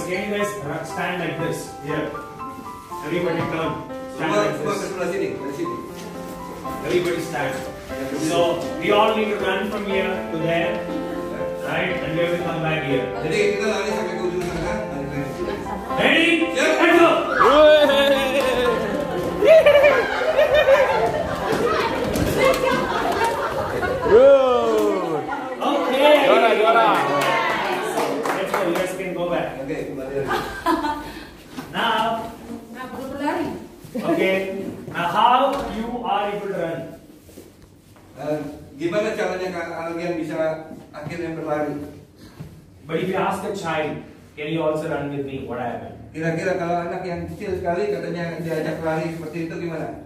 Can you guys stand like this? Here. Everybody turn. Stand like this. Everybody stand. So we all need to run from here to there, right? And we have to come back here. Ready? Let's go. Okay. Juara. Let's go. You guys can go back. Now. Okay. Now how you are able to run? Gimana caranya kalian bisa akhirnya berlari? But if you ask a child, can you also run with me? What happened? Kira-kira kalau anak yang kecil sekali katanya diajak lari seperti itu gimana?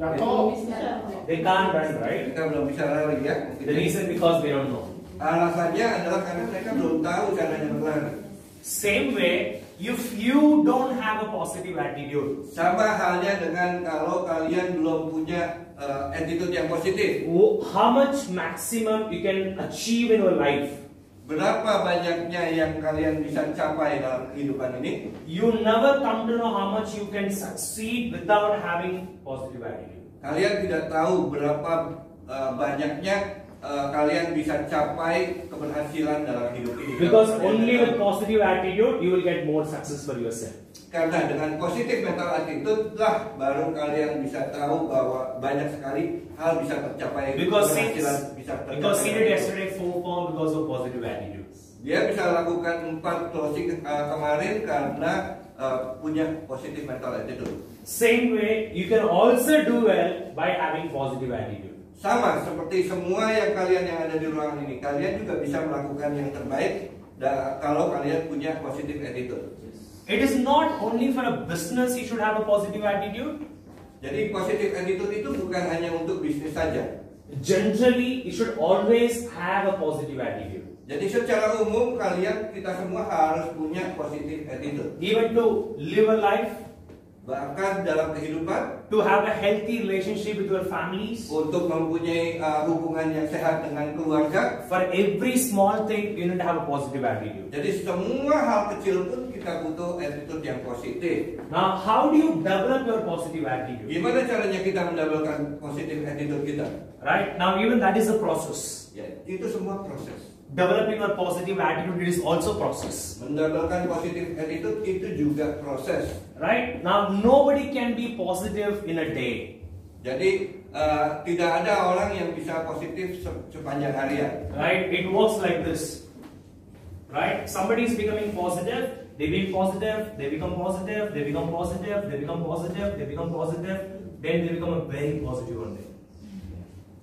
They can't run, right? Mereka belum bisa lari ya. The reason because they don't know. Alasannya adalah karena mereka belum tahu caranya berlari. Same way, if you don't have a positive attitude, Sama halnya dengan kalau kalian belum punya attitude yang positif. how much maximum you can achieve in your life? Berapa banyaknya yang kalian bisa capai dalam kehidupan ini? You never come to know how much you can succeed without having positive attitude. Kalian tidak tahu berapa banyaknya kalian bisa capai keberhasilan dalam hidup ini. Because only with positive attitude you will get more success for yourself. Karena dengan positif mental attitude lah baru kalian bisa tahu bahwa banyak sekali hal bisa tercapai. Because he did tercapai. yesterday 4 form because of positive attitude. Dia bisa lakukan 4 closing kemarin karena punya positif mental attitude. Same way, you can also do well by having positive attitude. Sama seperti semua yang kalian yang ada di ruangan ini, kalian juga bisa melakukan yang terbaik kalau kalian punya positif attitude. It is not only for a business you should have a positive attitude. Jadi positif attitude itu bukan hanya untuk bisnis saja. Generally, you should always have a positive attitude. Jadi secara umum kita semua harus punya positif attitude. Even to live a life, Bahkan dalam kehidupan, to have a healthy relationship with your families. untuk mempunyai hubungan yang sehat dengan keluarga. For every small thing, you need to have a positive attitude. Jadi semua hal kecil pun kita butuh attitude yang positif. Now, how do you develop your positive attitude? Gimana caranya kita mendapatkan positif attitude kita? Right? Now, even that is a process. Ya, itu semua proses. Developing a positive attitude is also process. Mendapatkan positif attitude itu juga proses. Right? Now, nobody can be positive in a day. Jadi tidak ada orang yang bisa positif sepanjang harian. Right? It works like this. Right? Somebody is becoming positive, they be positive, they become positive, they become positive, they become positive, they become positive, then they become a very positive one day.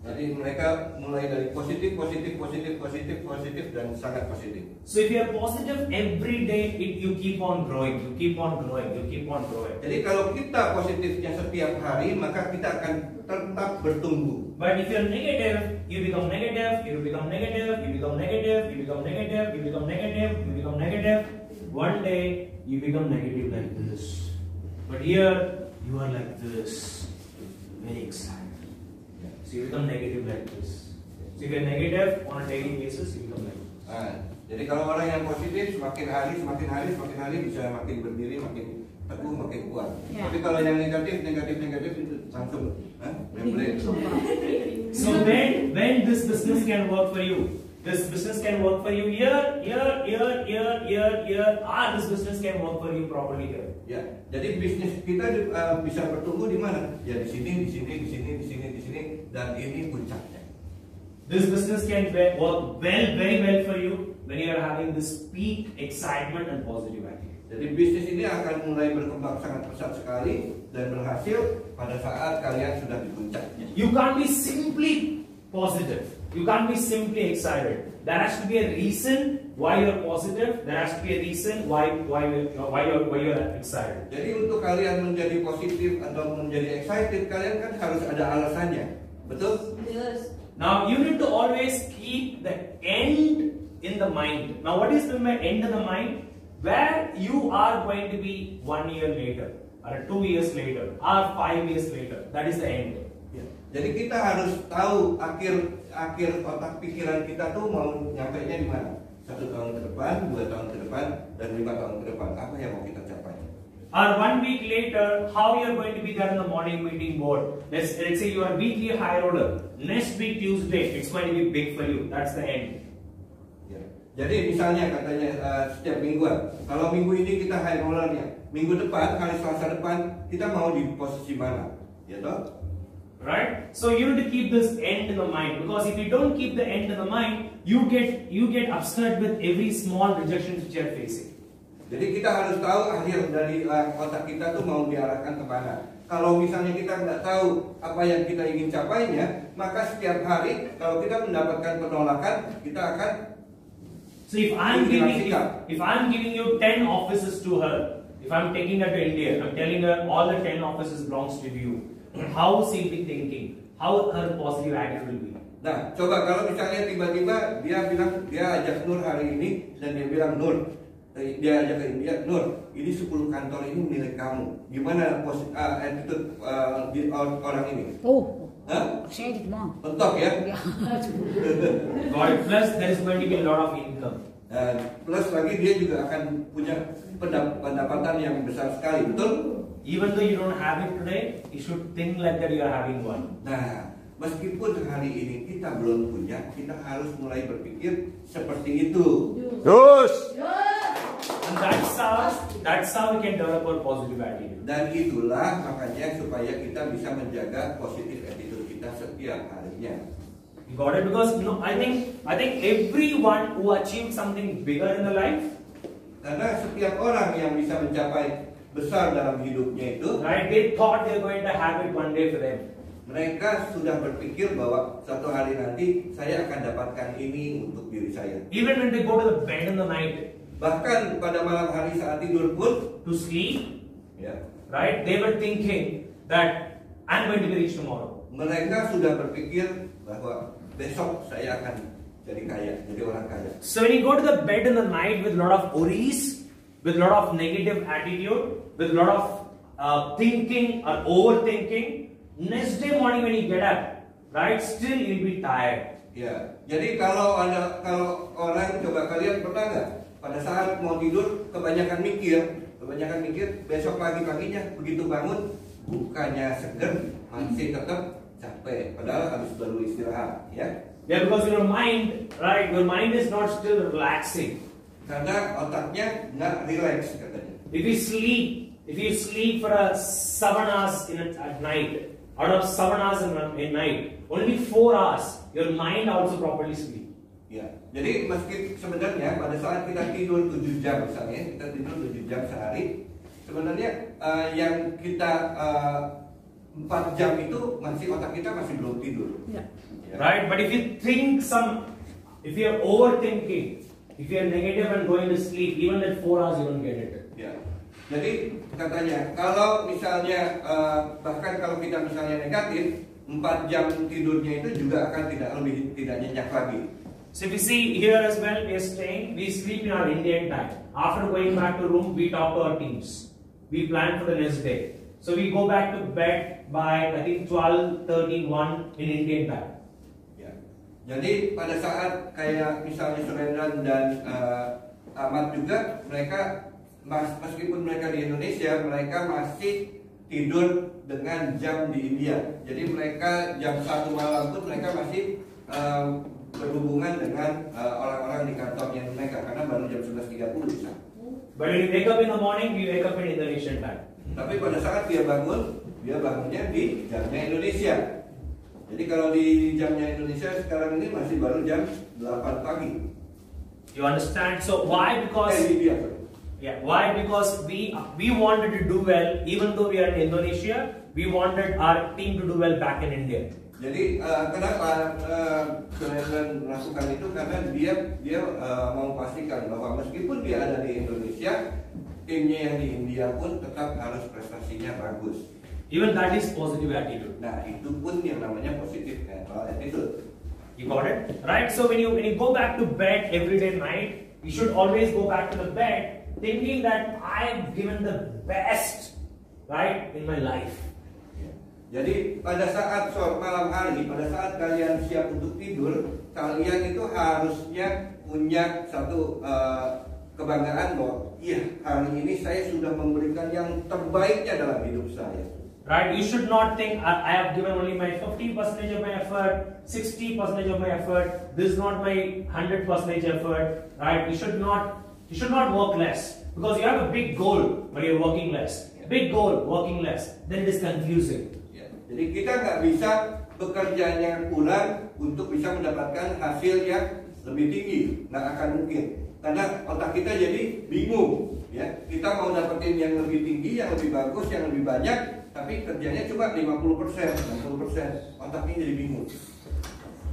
Jadi mereka mulai dari positif dan sangat positif. So if you are positive every day, you keep on growing, you keep on growing, you keep on growing. Jadi kalau kita positifnya setiap hari, maka kita akan tetap bertumbuh. But if you are negative, you become negative, you become negative, you become negative, you become negative, you become negative, you become negative. One day you become negative like this. But here you are like this, very excited. So you become negative like this. So if you are negative on a daily basis, you become like this. Jadi kalau orang yang positif semakin hari bisa makin berdiri, makin teguh, makin kuat. Ya. Tapi kalau yang negatif itu langsung memblend. So when this business can work for you, this business can work for you here. This business can work for you properly here. Ya, jadi bisnis kita bisa bertumbuh di mana? Ya di sini, dan ini puncaknya. This business can work very well for you when you are having this peak excitement and positive attitude. Jadi bisnis ini akan mulai berkembang sangat pesat sekali dan berhasil pada saat kalian sudah di puncaknya. You can't be simply positive. You can't be simply excited. There has to be a reason why you're positive. There has to be a reason why you're excited. Jadi untuk kalian menjadi positif atau menjadi excited, kalian kan harus ada alasannya. Betul? Yes. Now you need to always keep the end in the mind. Now what is the end in the mind? Where you are going to be 1 year later, or 2 years later, or 5 years later. That is the end. Jadi kita harus tahu akhir otak pikiran kita tuh mau nyampainya di mana. 1 tahun ke depan, 2 tahun ke depan, dan 5 tahun ke depan. Apa yang mau kita capai? Or 1 week later, how you are going to be there in the morning meeting board. Let's say you are weekly high roller. Next week Tuesday, it's going to be big for you. That's the end. Ya. Jadi misalnya katanya setiap mingguan, kalau minggu ini kita high rollernya, minggu depan, hari Selasa depan, kita mau di posisi mana? Ya toh? Right? So you need to keep this end in the mind, because if you don't keep the end in the mind, you get upset with every small rejection which you are facing. Jadi kita harus tahu akhir dari otak kita tuh mau diarahkan kemana. Kalau misalnya kita nggak tahu apa yang kita ingin capainya, maka setiap hari kalau kita mendapatkan penolakan, kita akan. So if I'm giving you 10 offices to her, if I'm taking her to India, I'm telling her all the 10 offices belongs to you. How she will be thinking? How her positive attitude will be? Nah, coba kalau misalnya tiba-tiba dia bilang dia ajak Nur hari ini dan dia bilang Nur, dia ajak ke India, Nur, ini 10 kantor ini milik kamu. Gimana attitude orang ini? Oh, Hah? saya di Kemang. Mentok ya? Ya. God, plus there is going to be a lot of income. Dan plus lagi dia juga akan punya pendapatan yang besar sekali, betul? Even though you don't have it today, you should think like that you are having one. Nah, meskipun hari ini kita belum punya, kita harus mulai berpikir seperti itu. Terus. And that's how we can develop our positive attitude. Dan itulah makanya supaya kita bisa menjaga positive attitude kita setiap harinya. You got it? Because I think everyone who achieved something bigger in the life, Karena setiap orang yang bisa mencapai besar dalam hidupnya itu, right? They thought they're going to have it one day for them. mereka sudah berpikir bahwa suatu hari nanti saya akan dapatkan ini untuk diri saya. Even when they go to the bed in the night Bahkan pada malam hari saat tidur pun, to sleep, ya, right? They were thinking that I'm going to be rich tomorrow. mereka sudah berpikir bahwa besok saya akan jadi kaya, jadi orang kaya. So when you go to the bed in the night with a lot of worries, with a lot of negative attitude, with a lot of thinking or overthinking, next day morning when you get up, right, still you'll be tired. Ya, jadi kalau orang, coba kalian pernah nggak pada saat mau tidur kebanyakan mikir, besok pagi-paginya begitu bangun bukannya seger, masih tetap capek, padahal habis baru istirahat, ya. Yeah, because your mind, right, your mind is not still relaxing. Karena otaknya nggak relax katanya. If you sleep for 7 hours at night, out of 7 hours in night, only 4 hours, your mind also properly sleep. Ya, jadi meski sebenarnya pada saat kita tidur 7 jam misalnya, kita tidur 7 jam sehari, sebenarnya yang kita 4 jam itu otak kita masih belum tidur. Ya. Ya. Right? But if you think if you are overthinking, if you are negative and going to sleep, even that 4 hours you won't get it. Ya. Jadi katanya kalau misalnya bahkan kalau kita misalnya negatif, 4 jam tidurnya itu juga akan tidak nyenyak lagi. So if you see here as well, we sleep in our Indian time. After going back to room, we talk to our teams. We plan for the next day. So we go back to bed by I think 12, 13, 1 in Indian time. Ya. Jadi pada saat kayak misalnya Surendran dan Ahmad juga, mereka meskipun mereka di Indonesia, mereka masih tidur dengan jam di India. Jadi mereka jam 1 malam pun mereka masih berhubungan dengan orang-orang di kantornya mereka karena baru jam 11.30 bisa. But when you wake up in the morning, we wake up in Indonesian time. Tapi pada saat dia bangunnya di jamnya Indonesia. Jadi kalau di jamnya Indonesia sekarang ini masih baru jam 8 pagi. You understand? So why? Because India. yeah, why? Because we wanted to do well, even though we are in Indonesia, we wanted our team to do well back in India. Jadi kenapa Surendran melakukan itu? Karena dia mau pastikan bahwa meskipun dia ada di Indonesia, timnya yang di India pun tetap harus prestasinya bagus. Even that is positive attitude. Nah, itu pun yang namanya positive attitude. You got it? Right? So when you go back to bed every day night, you should always go back to the bed thinking that I've given the best, right, in my life. Jadi pada saat malam hari, pada saat kalian siap untuk tidur, kalian itu harusnya punya satu kebanggaan bahwa iya, hari ini saya sudah memberikan yang terbaiknya dalam hidup saya. Right? You should not think I have given only my 50% of my effort, 60% of my effort. This is not my 100% effort. Right? You should not work less because you have a big goal, but you're working less. Big goal, working less. Then it is confusing. Ya. Jadi kita nggak bisa bekerjanya kurang untuk bisa mendapatkan hasil yang lebih tinggi, nggak akan mungkin. Karena otak kita jadi bingung. Ya, kita mau dapetin yang lebih tinggi, yang lebih bagus, yang lebih banyak, tapi kerjanya cuma 50%, 60%. Otaknya jadi bingung.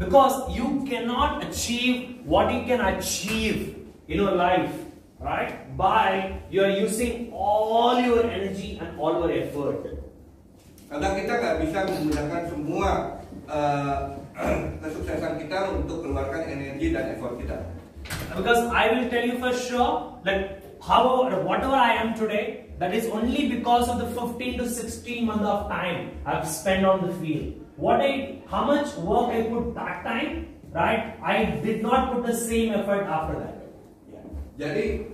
Because you cannot achieve what you can achieve in your life, right? By you are using all your energy and all your effort. Karena kita nggak bisa menggunakan semua kesuksesan kita untuk keluarkan energi dan effort kita. Because I will tell you for sure, like whatever I am today, that is only because of the 15 to 16 months of time I've spent on the field. How much work I put that time, right? I did not put the same effort after that. Jadi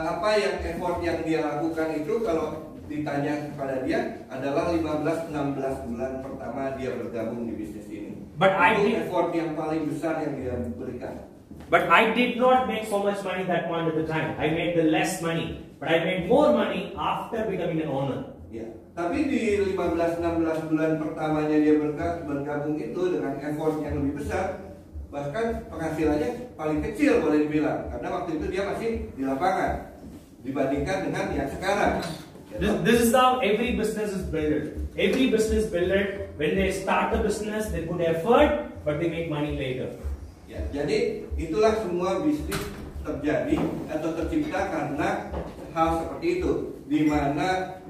apa yang effort yang dia lakukan itu kalau ditanya kepada dia adalah 15-16 bulan pertama dia bergabung di bisnis ini. But itu effort yang paling besar yang dia berikan. But I did not make so much money that point at the time. I made the less money, but I made more money after becoming an owner. Ya, tapi di 15-16 bulan pertamanya dia bergabung itu dengan effort yang lebih besar, bahkan penghasilannya paling kecil boleh dibilang, karena waktu itu dia masih di lapangan dibandingkan dengan yang sekarang. This is how every business is built. Every business builder, when they start the business, they put effort, but they make money later. Ya, jadi itulah semua bisnis terjadi atau tercipta karena hal seperti itu, di mana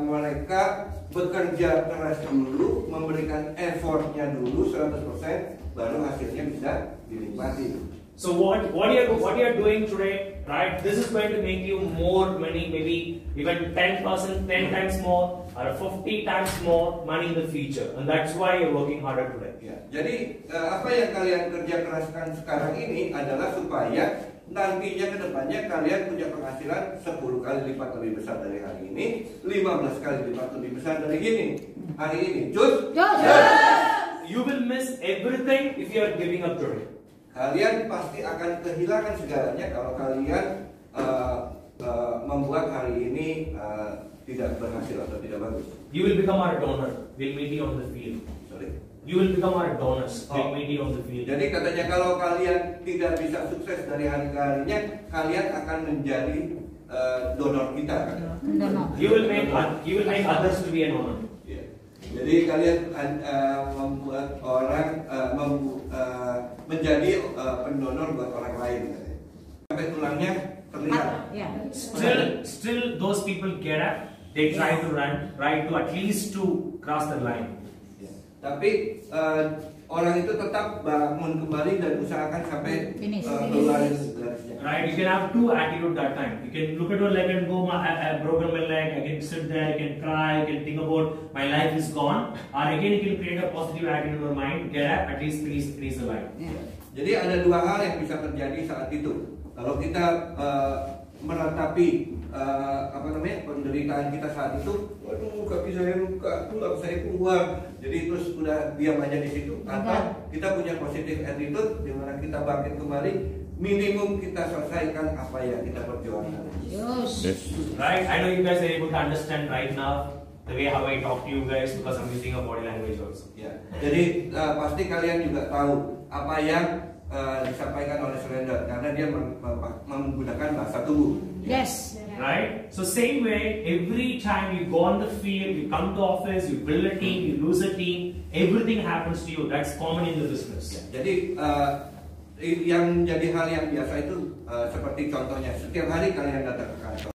mereka bekerja keras dulu, memberikan effortnya dulu 100%, baru hasilnya bisa dinikmati. So what you are doing today, right? This is going to make you more money, maybe even 10 times more, or 50 times more money in the future, and that's why you're working harder today. Ya, jadi apa yang kalian kerja keraskan sekarang ini adalah supaya nantinya ke depannya kalian punya penghasilan 10 kali lipat lebih besar dari hari ini, 15 kali lipat lebih besar dari hari ini. Just. You will miss everything if you are giving up today. Kalian pasti akan kehilangan segalanya kalau kalian membuat hari ini tidak berhasil atau tidak bagus. You will become our donor. We'll meet you on the field. Sorry. You will become our donors. We'll meet you on the field. Jadi katanya kalau kalian tidak bisa sukses dari hari ke harinya, kalian akan menjadi donor kita. You will make others to be an owner. Yeah. Jadi kalian membuat orang menjadi pendonor buat orang lain, sampai tulangnya terlihat. Still those people get up. They try to run, right, to at least to cross the line. Tapi orang itu tetap bangun kembali dan usahakan sampai keluar garisnya. Right, you can have two attitude that time. You can look at your leg and go, I have broken my leg. I can sit there, I can cry, I can think about my life is gone. Or again, you can create a positive attitude in your mind. Get up, at least finish the line. Jadi ada dua hal yang bisa terjadi saat itu. Kalau kita meratapi penderitaan kita saat itu, waduh kaki saya luka, tulang saya keluar, jadi terus udah diam aja di situ. Atau kita punya positive attitude, di mana kita bangkit kembali, minimum kita selesaikan apa yang kita perjuangkan. Right, I know you guys are able to understand right now the way how I talk to you guys because I'm using a body language also. Ya, jadi pasti kalian juga tahu apa yang disampaikan oleh Surendra karena dia menggunakan bahasa tubuh. Yes. Right? So same way, every time you go on the field, you come to office, you build a team, you lose a team, everything happens to you. That's common in the business. Ya, jadi yang jadi hal yang biasa itu seperti contohnya setiap hari kalian datang ke kantor.